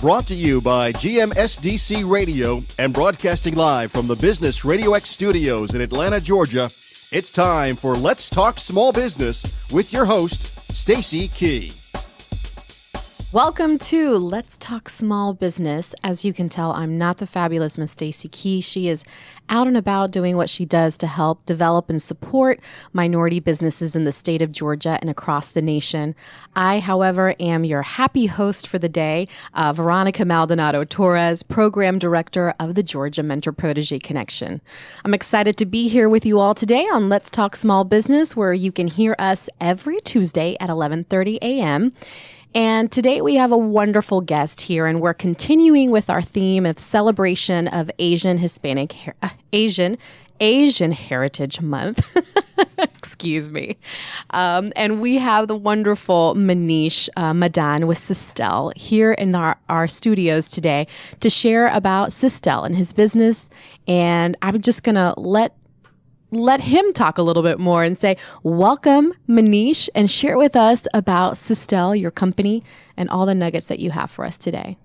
Brought to you by GMSDC Radio and broadcasting live from the Business Radio X studios in Atlanta, Georgia. It's time for Let's Talk Small Business with your host, Stacy Key. Welcome to Let's Talk Small Business. As you can tell, I'm not the fabulous Miss Stacy Key. She is out and about doing what she does to help develop and support minority businesses in the state of Georgia and across the nation. I, however, am your happy host for the day, Veronica Maldonado-Torres, Program Director of the Georgia Mentor Protege Connection. I'm excited to be here with you all today on Let's Talk Small Business, where you can hear us every Tuesday at 11:30 a.m., and today we have a wonderful guest here, and we're continuing with our theme of celebration of Asian Heritage Month. Excuse me. And we have the wonderful Manish Madan with Systel here in our studios today to share about Systel and his business. And I'm just going to let him talk a little bit more and say, welcome, Manish, and share with us about Systel, your company, and all the nuggets that you have for us today.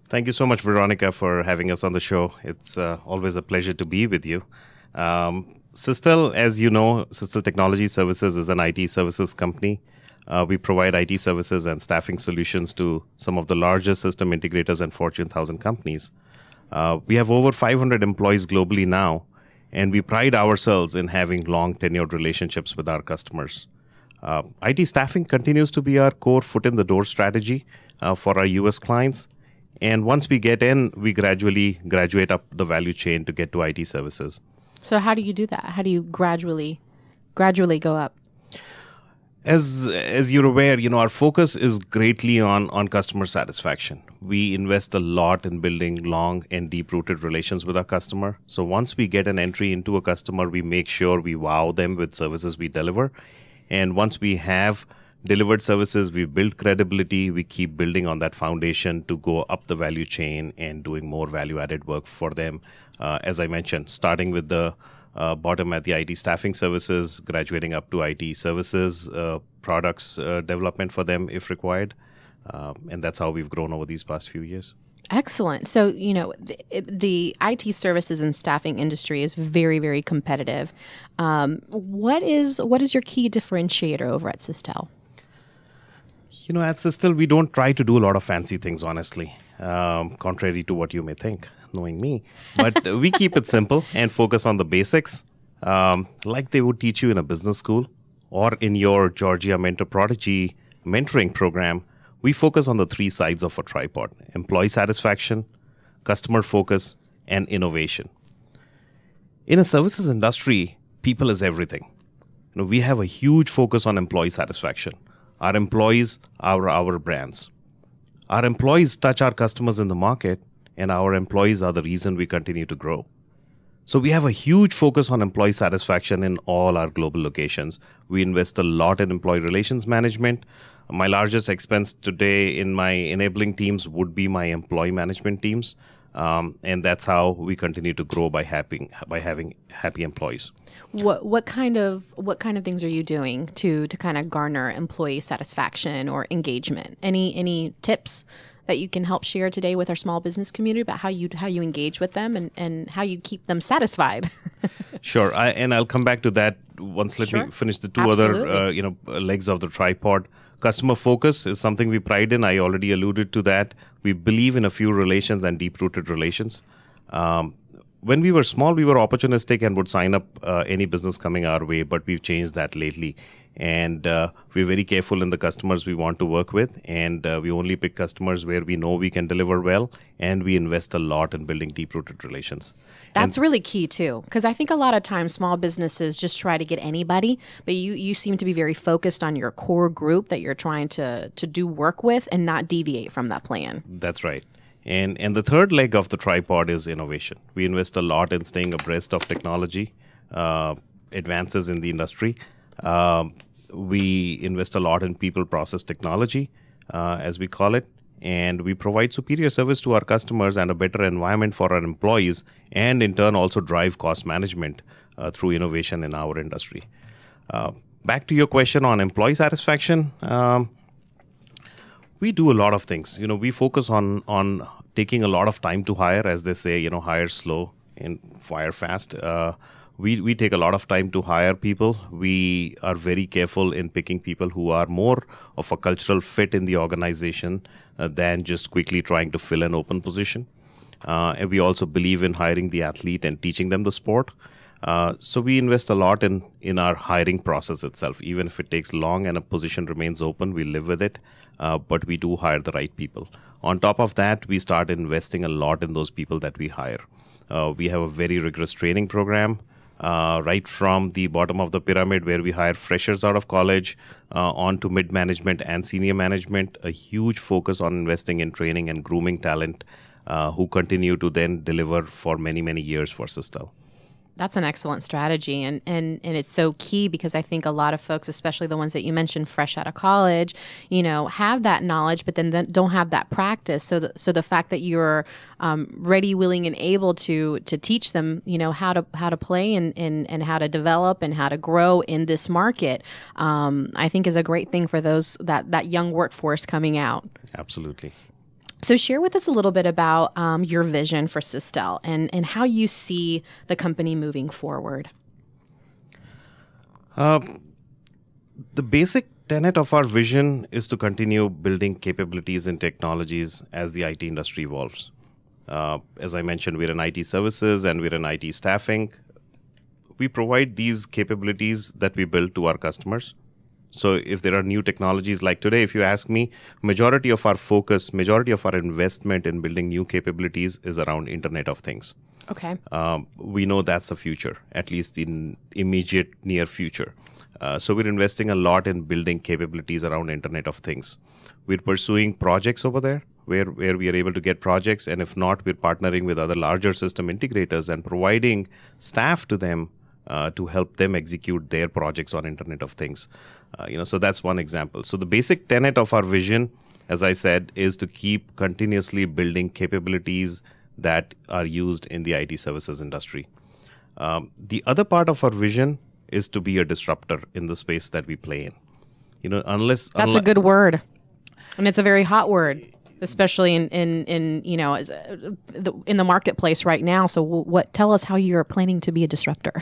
Thank you so much, Veronica, for having us on the show. It's always a pleasure to be with you. Systel, as you know, Systel Technology Services is an IT services company. We provide IT services and staffing solutions to some of the largest system integrators and Fortune 1000 companies. We have over 500 employees globally now, and we pride ourselves in having long tenured relationships with our customers. IT staffing continues to be our core foot in the door strategy for our US clients. And once we get in, we gradually graduate up the value chain to get to IT services. So how do you do that? How do you gradually go up? As you're aware, our focus is greatly on customer satisfaction. We invest a lot in building long and deep-rooted relations with our customer. So once we get an entry into a customer, we make sure we wow them with services we deliver. And once we have delivered services, we build credibility. We keep building on that foundation to go up the value chain and doing more value-added work for them. As I mentioned, starting with the bottom at the IT staffing services, graduating up to IT services, products development for them if required. And that's how we've grown over these past few years. Excellent. So, the IT services and staffing industry is very, very competitive. What is your key differentiator over at Systel? At Systel, we don't try to do a lot of fancy things, honestly, contrary to what you may think, knowing me. But we keep it simple and focus on the basics, like they would teach you in a business school or in your Georgia Mentor Protege mentoring program. We focus on the three sides of a tripod: employee satisfaction, customer focus, and innovation. In a services industry, people is everything. We have a huge focus on employee satisfaction. Our employees are our brands. Our employees touch our customers in the market, and our employees are the reason we continue to grow. So we have a huge focus on employee satisfaction in all our global locations. We invest a lot in employee relations management. My largest expense today in my enabling teams would be my employee management teams. And that's how we continue to grow by having happy employees. What kind of things are you doing to kind of garner employee satisfaction or engagement? Any tips that you can help share today with our small business community about how you engage with them and how you keep them satisfied? Sure, I'll come back to that once. Let me finish the two other legs of the tripod. Customer focus is something we pride in. I already alluded to that. We believe in a few relations and deep-rooted relations. When we were small, we were opportunistic and would sign up any business coming our way, but we've changed that lately. And we're very careful in the customers we want to work with, and we only pick customers where we know we can deliver well, and we invest a lot in building deep-rooted relations. That's really key too, because I think a lot of times small businesses just try to get anybody, but you seem to be very focused on your core group that you're trying to do work with and not deviate from that plan. That's right. And the third leg of the tripod is innovation. We invest a lot in staying abreast of technology, advances in the industry. We invest a lot in people process technology, as we call it, and we provide superior service to our customers and a better environment for our employees, and in turn also drive cost management through innovation in our industry. Back to your question on employee satisfaction. We do a lot of things. We focus on taking a lot of time to hire, as they say. Hire slow and fire fast. We take a lot of time to hire people. We are very careful in picking people who are more of a cultural fit in the organization than just quickly trying to fill an open position. And we also believe in hiring the athlete and teaching them the sport. So we invest a lot in our hiring process itself. Even if it takes long and a position remains open, we live with it. But we do hire the right people. On top of that, we start investing a lot in those people that we hire. We have a very rigorous training program. Right from the bottom of the pyramid, where we hire freshers out of college on to mid-management and senior management, a huge focus on investing in training and grooming talent who continue to then deliver for many, many years for Systel. That's an excellent strategy. And it's so key because I think a lot of folks, especially the ones that you mentioned fresh out of college, have that knowledge, but then don't have that practice. So the fact that you're ready, willing, and able to teach them, how to play and how to develop and how to grow in this market, I think is a great thing for those that young workforce coming out. Absolutely. So share with us a little bit about your vision for Systel and how you see the company moving forward. The basic tenet of our vision is to continue building capabilities and technologies as the IT industry evolves. As I mentioned, we're in IT services and we're in IT staffing. We provide these capabilities that we build to our customers. So if there are new technologies like today, if you ask me, majority of our focus, majority of our investment in building new capabilities is around Internet of Things. Okay. We know that's the future, at least in immediate near future. So we're investing a lot in building capabilities around Internet of Things. We're pursuing projects over there where we are able to get projects. And if not, we're partnering with other larger system integrators and providing staff to them to help them execute their projects on Internet of Things. So that's one example. So the basic tenet of our vision, as I said, is to keep continuously building capabilities that are used in the IT services industry. The other part of our vision is to be a disruptor in the space that we play in. That's a good word, and it's a very hot word, especially in the marketplace right now. So tell us how you're planning to be a disruptor.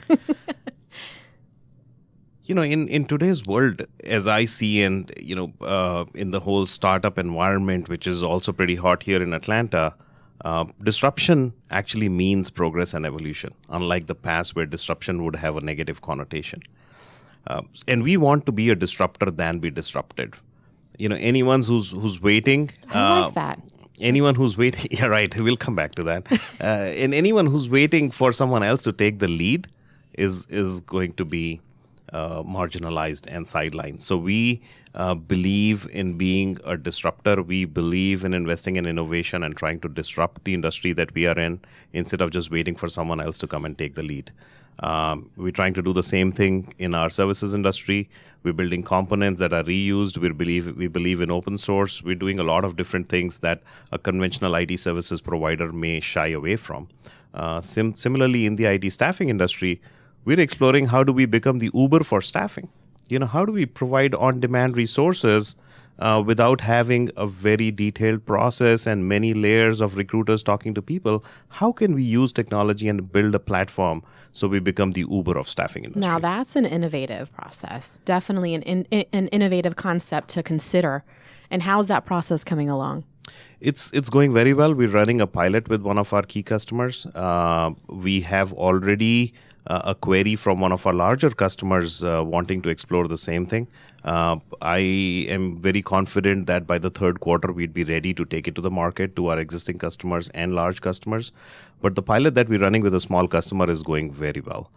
In today's world, as I see, and in the whole startup environment, which is also pretty hot here in Atlanta, disruption actually means progress and evolution, unlike the past where disruption would have a negative connotation. And we want to be a disruptor than be disrupted. Anyone who's waiting. I like that. Anyone who's waiting, yeah, right. We'll come back to that. And anyone who's waiting for someone else to take the lead is going to be marginalized and sidelined. So we believe in being a disruptor. We believe in investing in innovation and trying to disrupt the industry that we are in instead of just waiting for someone else to come and take the lead. We're trying to do the same thing in our services industry. We're building components that are reused. We believe in open source. We're doing a lot of different things that a conventional IT services provider may shy away from. Similarly, in the IT staffing industry, we're exploring how do we become the Uber for staffing. How do we provide on-demand resources without having a very detailed process and many layers of recruiters talking to people? How can we use technology and build a platform so we become the Uber of staffing industry? Now that's an innovative process, definitely an innovative concept to consider. And how's that process coming along? It's going very well. We're running a pilot with one of our key customers. We have already a query from one of our larger customers wanting to explore the same thing. I am very confident that by the third quarter, we'd be ready to take it to the market to our existing customers and large customers. But the pilot that we're running with a small customer is going very well.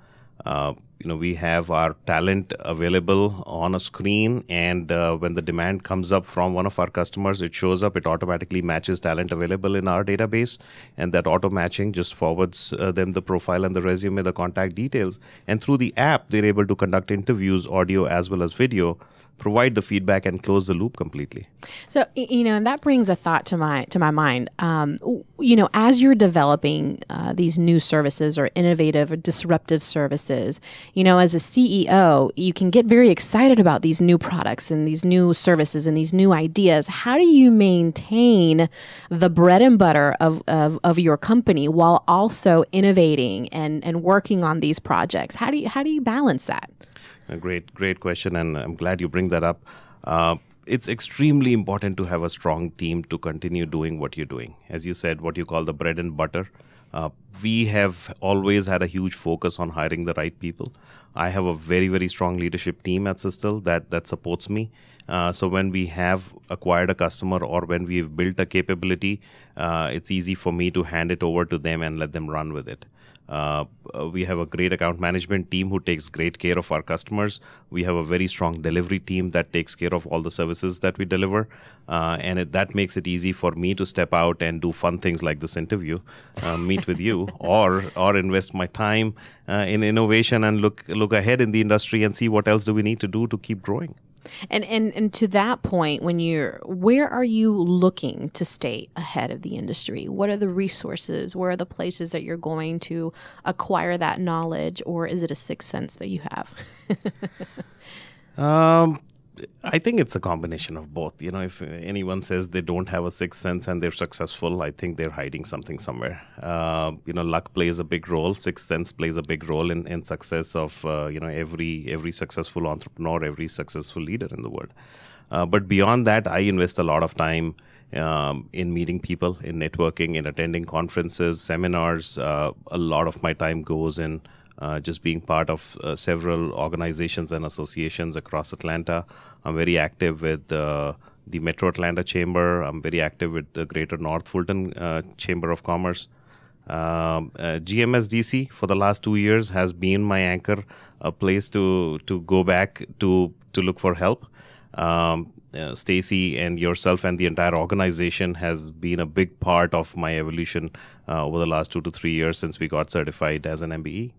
We have our talent available on a screen, and when the demand comes up from one of our customers, it shows up, it automatically matches talent available in our database, and that auto matching just forwards them the profile and the resume, the contact details. And through the app, they're able to conduct interviews, audio as well as video, provide the feedback and close the loop completely. So, and that brings a thought to my mind. As you're developing these new services or innovative or disruptive services, as a CEO, you can get very excited about these new products and these new services and these new ideas. How do you maintain the bread and butter of your company while also innovating and working on these projects? How do you balance that? A great question, and I'm glad you bring that up. It's extremely important to have a strong team to continue doing what you're doing. As you said, what you call the bread and butter. We have always had a huge focus on hiring the right people. I have a very, very strong leadership team at Systel that supports me. So when we have acquired a customer or when we've built a capability, it's easy for me to hand it over to them and let them run with it. We have a great account management team who takes great care of our customers. We have a very strong delivery team that takes care of all the services that we deliver. That makes it easy for me to step out and do fun things like this interview, meet with you, or invest my time in innovation and look ahead in the industry and see what else do we need to do to keep growing. And to that point, where are you looking to stay ahead of the industry? What are the resources? Where are the places that you're going to acquire that knowledge, or is it a sixth sense that you have? I think it's a combination of both. If anyone says they don't have a sixth sense and they're successful, I think they're hiding something somewhere. Luck plays a big role. Sixth sense plays a big role in success of every successful entrepreneur, every successful leader in the world. But beyond that, I invest a lot of time in meeting people, in networking, in attending conferences, seminars. A lot of my time goes in just being part of several organizations and associations across Atlanta. I'm very active with the Metro Atlanta Chamber. I'm very active with the Greater North Fulton Chamber of Commerce. GMSDC for the last 2 years has been my anchor, a place to go back to look for help. Stacy and yourself and the entire organization has been a big part of my evolution over the last 2 to 3 years since we got certified as an MBE.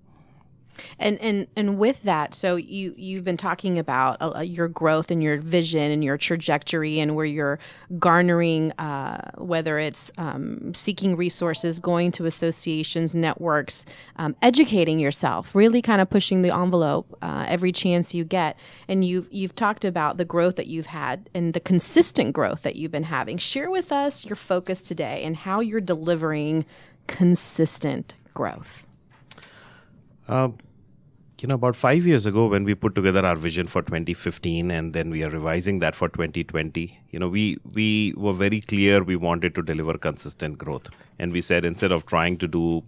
And with that, so you've been talking about your growth and your vision and your trajectory and where you're garnering, whether it's seeking resources, going to associations, networks, educating yourself, really kind of pushing the envelope every chance you get. And you've talked about the growth that you've had and the consistent growth that you've been having. Share with us your focus today and how you're delivering consistent growth. About 5 years ago, when we put together our vision for 2015, and then we are revising that for 2020, we were very clear we wanted to deliver consistent growth. And we said instead of trying to do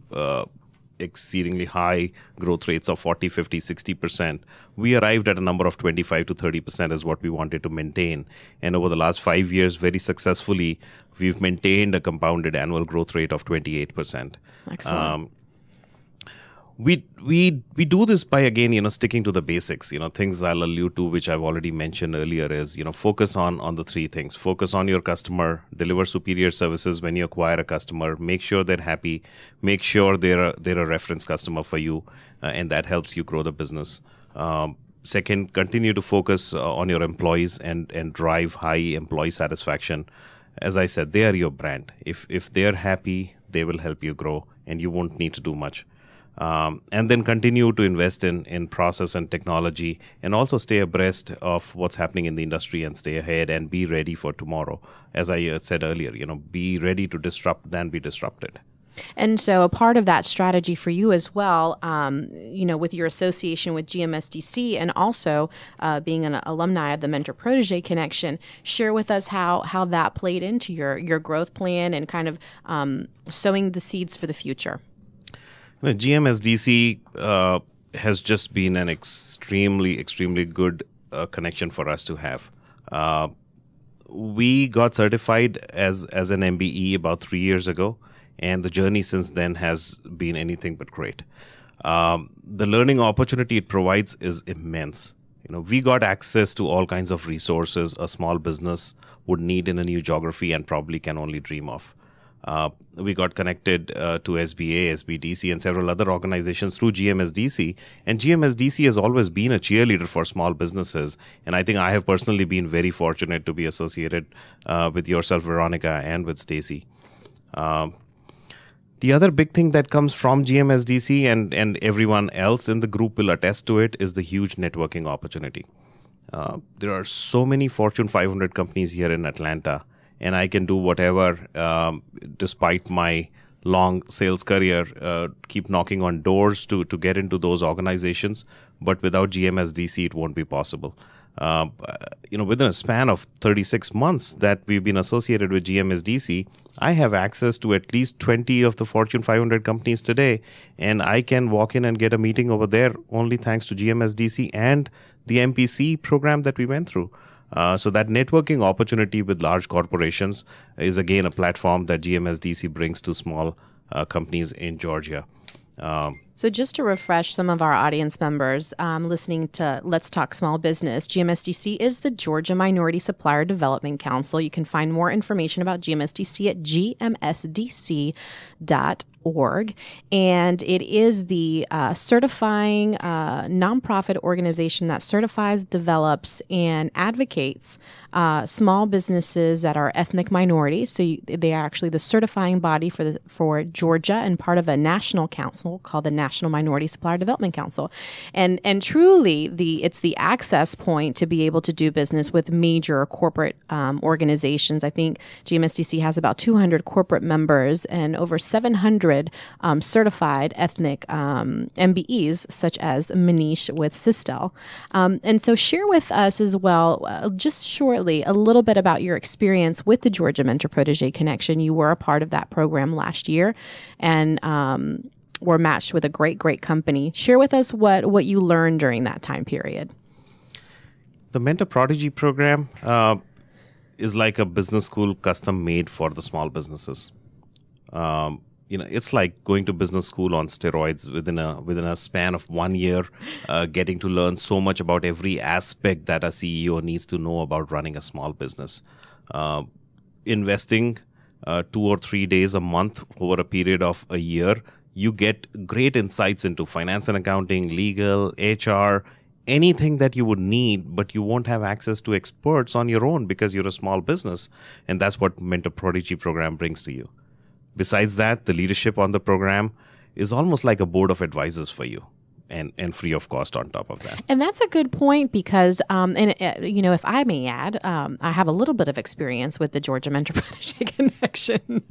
exceedingly high growth rates of 40, 50, 60%, we arrived at a number of 25 to 30% is what we wanted to maintain. And over the last 5 years, very successfully, we've maintained a compounded annual growth rate of 28%. Excellent. We do this by, again, sticking to the basics. Things I'll allude to, which I've already mentioned earlier, is, focus on the three things. Focus on your customer, deliver superior services when you acquire a customer, make sure they're happy, make sure they're a reference customer for you, and that helps you grow the business. Second, continue to focus on your employees and drive high employee satisfaction. As I said, they are your brand. If they're happy, they will help you grow, and you won't need to do much. And then continue to invest in process and technology, and also stay abreast of what's happening in the industry and stay ahead and be ready for tomorrow. As I said earlier, be ready to disrupt than be disrupted. And so a part of that strategy for you as well, with your association with GMSDC and also being an alumni of the Mentor-Protege Connection, share with us how that played into your growth plan and kind of sowing the seeds for the future. GMSDC has just been an extremely, extremely good connection for us to have. We got certified as an MBE about 3 years ago, and the journey since then has been anything but great. The learning opportunity it provides is immense. We got access to all kinds of resources a small business would need in a new geography and probably can only dream of. We got connected to SBA, SBDC, and several other organizations through GMSDC. And GMSDC has always been a cheerleader for small businesses. And I think I have personally been very fortunate to be associated with yourself, Veronica, and with Stacy. The other big thing that comes from GMSDC and everyone else in the group will attest to it is the huge networking opportunity. There are so many Fortune 500 companies here in Atlanta, and I can do whatever, despite my long sales career, keep knocking on doors to get into those organizations. But without GMSDC, it won't be possible. Within a span of 36 months that we've been associated with GMSDC, I have access to at least 20 of the Fortune 500 companies today, and I can walk in and get a meeting over there only thanks to GMSDC and the MPC program that we went through. So that networking opportunity with large corporations is again a platform that GMSDC brings to small companies in Georgia. So just to refresh some of our audience members listening to Let's Talk Small Business, GMSDC is the Georgia Minority Supplier Development Council. You can find more information about GMSDC at gmsdc.org. And it is the certifying nonprofit organization that certifies, develops, and advocates small businesses that are ethnic minorities. So they are actually the certifying body for Georgia and part of a national council called the National Minority Supplier Development Council. And truly, it's the access point to be able to do business with major corporate organizations. I think GMSDC has about 200 corporate members and over 700 certified ethnic MBEs, such as Manish with Systel. And so share with us as well, just shortly, a little bit about your experience with the Georgia Mentor Protege Connection. You were a part of that program last year and were matched with a great company. Share with us what you learned during that time period. The Mentor Protege program is like a business school custom made for the small businesses. It's like going to business school on steroids within a span of 1 year, getting to learn so much about every aspect that a CEO needs to know about running a small business. Investing 2 or 3 days a month over a period of a year, you get great insights into finance and accounting, legal, HR, anything that you would need, but you won't have access to experts on your own because you're a small business. And that's what Mentor Protege program brings to you. Besides that, the leadership on the program is almost like a board of advisors for you. And free of cost on top of that. And that's a good point because, if I may add, I have a little bit of experience with the Georgia Mentor Protege Connection,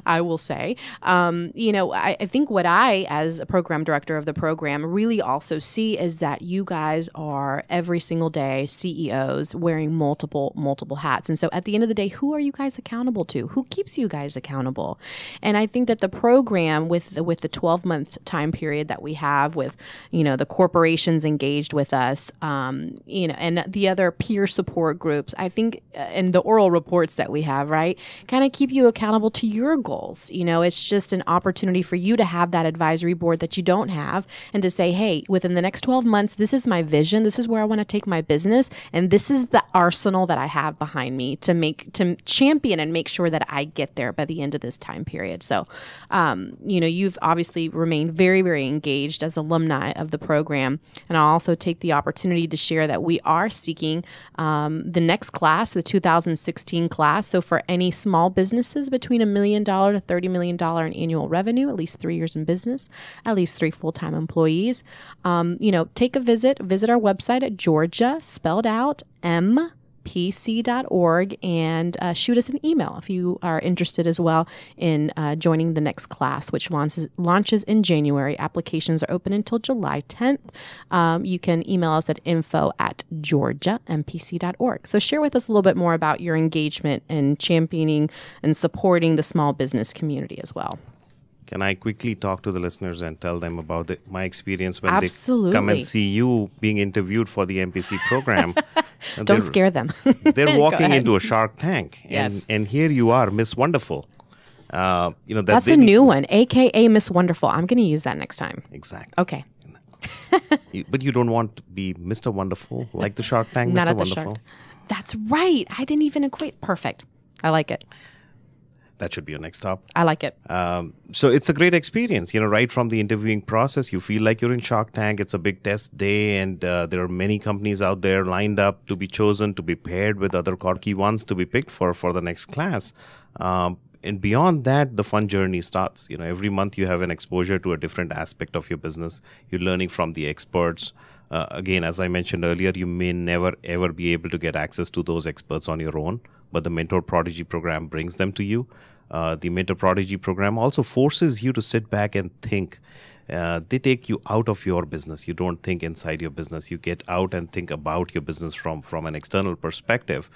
I will say. I think what I, as a program director of the program, really also see is that you guys are every single day CEOs wearing multiple hats. And so at the end of the day, who are you guys accountable to? Who keeps you guys accountable? And I think that the program with the 12-month time period that we have with the corporations engaged with us, and the other peer support groups, I think, and the oral reports that we have, right, kind of keep you accountable to your goals. It's just an opportunity for you to have that advisory board that you don't have and to say, hey, within the next 12 months, this is my vision. This is where I want to take my business. And this is the arsenal that I have behind me to champion and make sure that I get there by the end of this time period. So, you've obviously remained very, very engaged as alumni of the program. And I'll also take the opportunity to share that we are seeking the next class, the 2016 class. So for any small businesses between $1 million to $30 million in annual revenue, at least 3 years in business, at least 3 full-time employees, take a visit our website at Georgia, spelled out pc.org, and shoot us an email if you are interested as well in joining the next class, which launches in January. Applications are open until July 10th. You can email us at info@georgiampc.org. So share with us a little bit more about your engagement in championing and supporting the small business community as well. Can I quickly talk to the listeners and tell them about my experience when Absolutely. they come and see you being interviewed for the MPC program? Don't scare them. They're walking into a Shark Tank. Yes. And here you are, Miss Wonderful. That's a new one, a.k.a. Miss Wonderful. I'm going to use that next time. Exactly. Okay. But you don't want to be Mr. Wonderful, like the Shark Tank, Not Mr. at the Wonderful? Shark. That's right. I didn't even equate. Perfect. I like it. That should be your next stop. I like it. So it's a great experience, right from the interviewing process. You feel like you're in Shark Tank. It's a big test day, and there are many companies out there lined up to be chosen, to be paired with other key ones to be picked for the next class. And beyond that, the fun journey starts. Every month you have an exposure to a different aspect of your business. You're learning from the experts. Again, as I mentioned earlier, you may never, ever be able to get access to those experts on your own, but the Mentor Prodigy program brings them to you. The Mentor Prodigy program also forces you to sit back and think. They take you out of your business. You don't think inside your business. You get out and think about your business from an external perspective.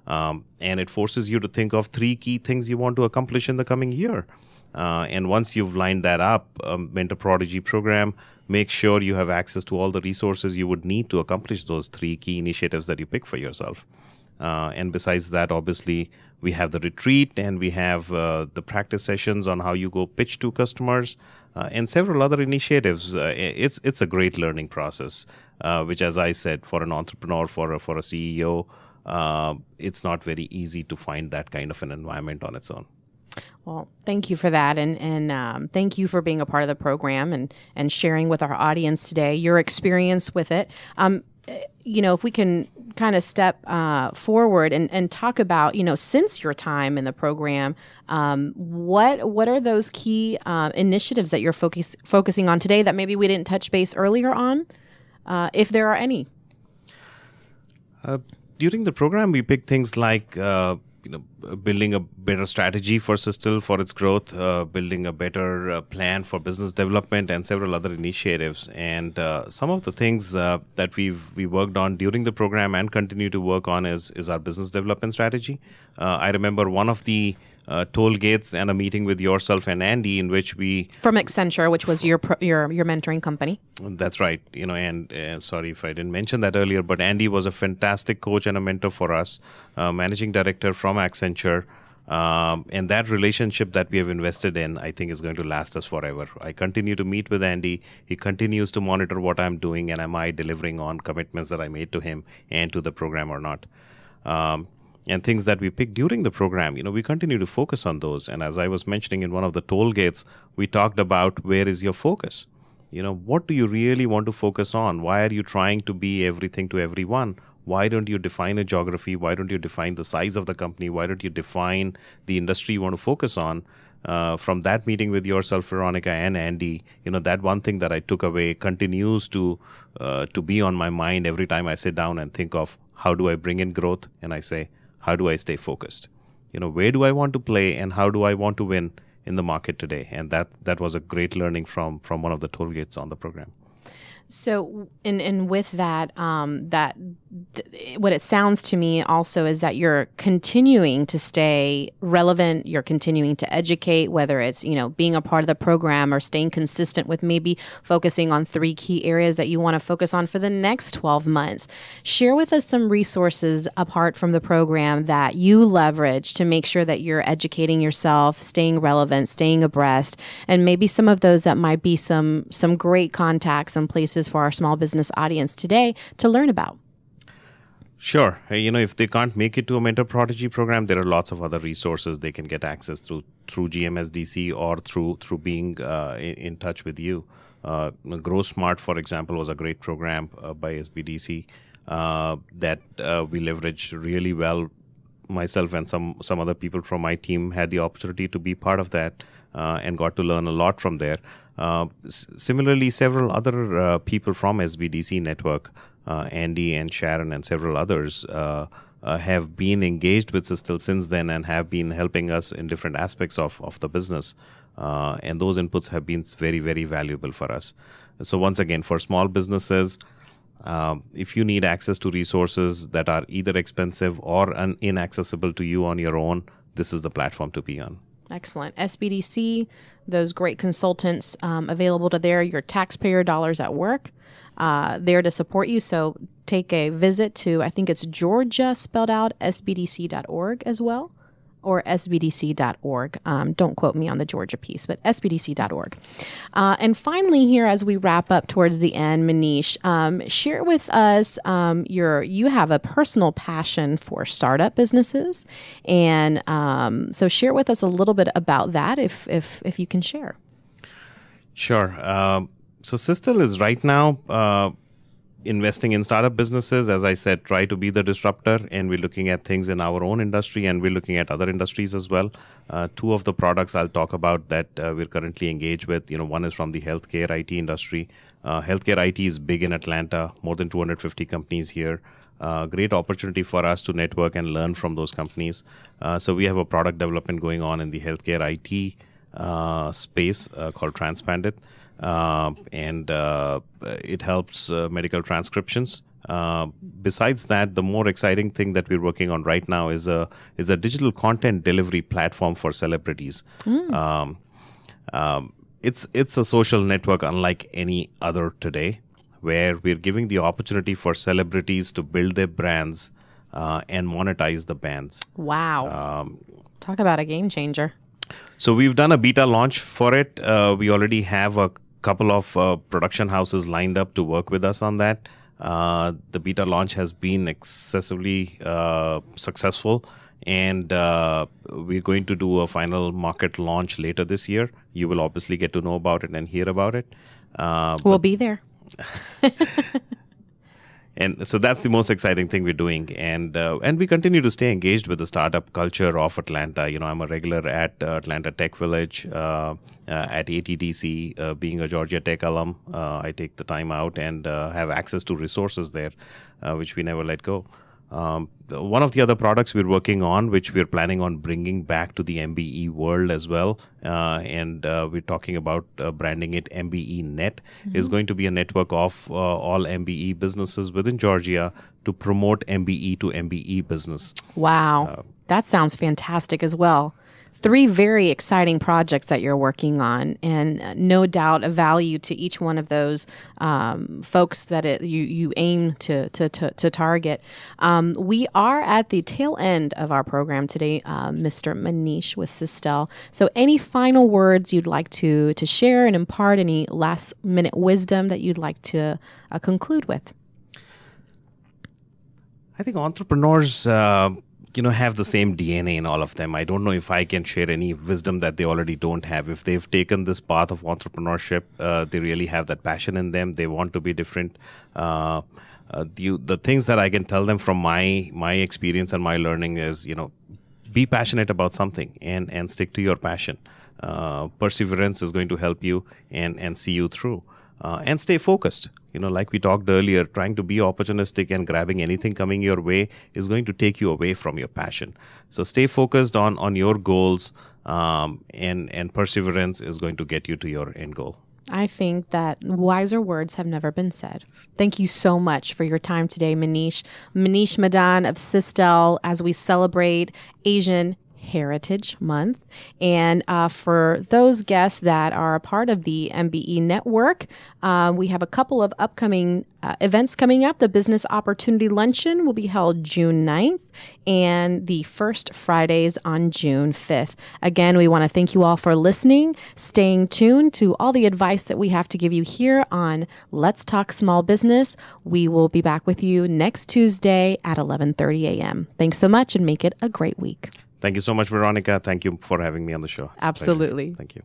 And it forces you to think of 3 key things you want to accomplish in the coming year. And once you've lined that up, Mentor Prodigy program, make sure you have access to all the resources you would need to accomplish those 3 key initiatives that you pick for yourself. And besides that, obviously, we have the retreat and we have the practice sessions on how you go pitch to customers and several other initiatives. It's a great learning process, which, as I said, for an entrepreneur, for a CEO, it's not very easy to find that kind of an environment on its own. Well, thank you for that, and thank you for being a part of the program and sharing with our audience today your experience with it. If we can kind of step forward and talk about, since your time in the program, what are those key initiatives that you're focusing on today that maybe we didn't touch base earlier on, if there are any? During the program, we picked things like building a better strategy for Systel for its growth, building a better plan for business development, and several other initiatives. And some of the things that we worked on during the program and continue to work on is our business development strategy. I remember one of the toll gates and a meeting with yourself and Andy in which we... From Accenture, which was your mentoring company. That's right. And sorry if I didn't mention that earlier, but Andy was a fantastic coach and a mentor for us, managing director from Accenture. And that relationship that we have invested in, I think, is going to last us forever. I continue to meet with Andy. He continues to monitor what I'm doing and am I delivering on commitments that I made to him and to the program or not. And things that we picked during the program, we continue to focus on those. And as I was mentioning in one of the toll gates, we talked about where is your focus? What do you really want to focus on? Why are you trying to be everything to everyone? Why don't you define a geography? Why don't you define the size of the company? Why don't you define the industry you want to focus on? From that meeting with yourself, Veronica, and Andy, that one thing that I took away continues to be on my mind every time I sit down and think of how do I bring in growth? And I say, how do I stay focused? Where do I want to play and how do I want to win in the market today? And that was a great learning from one of the toll gates on the program. So, and with that, what it sounds to me also is that you're continuing to stay relevant. You're continuing to educate, whether it's, being a part of the program or staying consistent with maybe focusing on 3 key areas that you want to focus on for the next 12 months. Share with us some resources apart from the program that you leverage to make sure that you're educating yourself, staying relevant, staying abreast, and maybe some of those that might be some great contacts and places for our small business audience today to learn about. Sure. If they can't make it to a Mentor Prodigy program, there are lots of other resources they can get access through GMSDC or through being in touch with you. Grow Smart, for example, was a great program by SBDC that we leveraged really well. Myself and some other people from my team had the opportunity to be part of that and got to learn a lot from there. Similarly, several other people from SBDC network, Andy and Sharon and several others, have been engaged with Systel since then and have been helping us in different aspects of the business. And those inputs have been very, very valuable for us. So once again, for small businesses, if you need access to resources that are either expensive or inaccessible to you on your own, this is the platform to be on. Excellent. SBDC, those great consultants available to there, your taxpayer dollars at work, there to support you. So take a visit to, I think it's Georgia spelled out, sbdc.org as well. or sbdc.org. Don't quote me on the Georgia piece, but sbdc.org. And finally, here as we wrap up towards the end, Manish, share with us you have a personal passion for startup businesses, and so share with us a little bit about that, if you can share. Sure. So Systel is right now investing in startup businesses. As I said, try to be the disruptor, and we're looking at things in our own industry, and we're looking at other industries as well. Two of the products I'll talk about that we're currently engaged with, one is from the healthcare IT industry. Healthcare IT is big in Atlanta, more than 250 companies here. Great opportunity for us to network and learn from those companies. So we have a product development going on in the healthcare IT space called Transpandit. And it helps medical transcriptions. Besides that, the more exciting thing that we're working on right now is a digital content delivery platform for celebrities. It's a social network unlike any other today, where we're giving the opportunity for celebrities to build their brands and monetize the brands. Wow. Talk about a game changer. So we've done a beta launch for it. We already have a couple of production houses lined up to work with us on that. The beta launch has been excessively successful, and we're going to do a final market launch later this year. You will obviously get to know about it and hear about it. We'll be there. And so that's the most exciting thing we're doing, and we continue to stay engaged with the startup culture of Atlanta. I'm a regular at Atlanta Tech Village, at ATDC. Being a Georgia Tech alum, I take the time out and have access to resources there, which we never let go. One of the other products we're working on, which we're planning on bringing back to the MBE world as well, and we're talking about branding it MBE Net, is going to be a network of all MBE businesses within Georgia to promote MBE to MBE business. Wow. That sounds fantastic as well. 3 very exciting projects that you're working on, and no doubt a value to each one of those folks that you aim to target. We are at the tail end of our program today, Mr. Manish with Systel. So any final words you'd like to share and impart, any last minute wisdom that you'd like to conclude with? I think entrepreneurs have the same DNA in all of them. I don't know if I can share any wisdom that they already don't have. If they've taken this path of entrepreneurship, they really have that passion in them. They want to be different. The things that I can tell them from my experience and my learning is, be passionate about something and stick to your passion. Perseverance is going to help you and see you through. And stay focused. Like we talked earlier, trying to be opportunistic and grabbing anything coming your way is going to take you away from your passion. So stay focused on your goals, and perseverance is going to get you to your end goal. I think that wiser words have never been said. Thank you so much for your time today, Manish. Manish Madan of Systel, as we celebrate Asian Heritage Month. And for those guests that are a part of the MBE network, we have a couple of upcoming events coming up. The Business Opportunity Luncheon will be held June 9th and the first Fridays on June 5th. Again, we want to thank you all for listening, staying tuned to all the advice that we have to give you here on Let's Talk Small Business. We will be back with you next Tuesday at 11:30 a.m. Thanks so much, and make it a great week. Thank you so much, Veronica. Thank you for having me on the show. Absolutely. Thank you.